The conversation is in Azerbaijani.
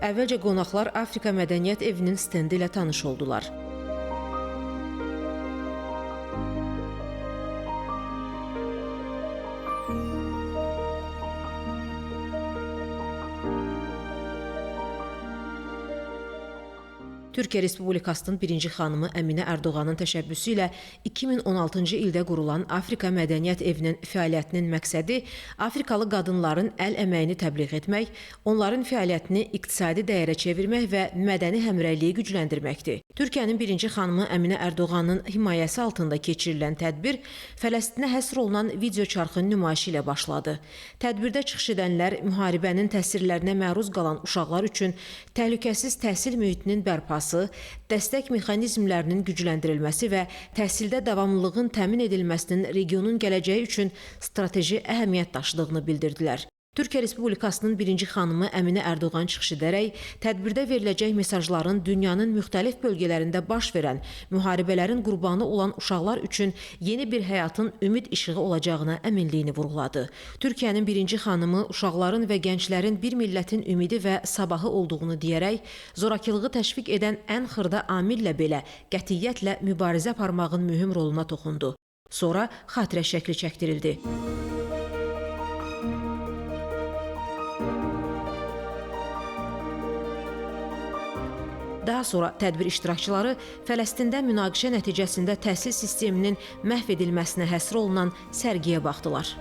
Əvvəlcə qonaqlar Afrika Mədəniyyət Evinin stendi ilə tanış oldular. Türkiyə Respublikasının birinci xanımı Əminə Ərdoğanın təşəbbüsü ilə 2016-cı ildə qurulan Afrika Mədəniyyət Evinin fəaliyyətinin məqsədi Afrikalı qadınların əl əməyini təbliğ etmək, onların fəaliyyətini iqtisadi dəyərə çevirmək və mədəni həmrəyliyi gücləndirməkdir. Türkiyənin birinci xanımı Əminə Ərdoğanın himayəsi altında keçirilən tədbir Fələstinə həsr olunan video çarxın nümayişi ilə başladı. Tədbirdə çıxış edənlər müharibənin təsirlərinə məruz qalan uşaqlar üçün təhlükəsiz təhsil mühitinin bərpası, dəstək mexanizmlərinin gücləndirilməsi və təhsildə davamlılığın təmin edilməsinin regionun gələcəyi üçün strateji əhəmiyyət daşıdığını bildirdilər. Türkiyə Respublikasının birinci xanımı Əminə Ərdoğan çıxış edərək, tədbirdə veriləcək mesajların dünyanın müxtəlif bölgələrində baş verən müharibələrin qurbanı olan uşaqlar üçün yeni bir həyatın ümid işığı olacağına əminliyini vurğuladı. Türkiyənin birinci xanımı uşaqların və gənclərin bir millətin ümidi və sabahı olduğunu deyərək, zorakılığı təşviq edən ən xırda amillə belə qətiyyətlə mübarizə aparmağın mühüm roluna toxundu. Sonra xatirə şəkli çəkdirildi. Daha sonra tədbir iştirakçıları Fələstində münaqişə nəticəsində təhsil sisteminin məhv edilməsinə həsr olunan sərgiyə baxdılar.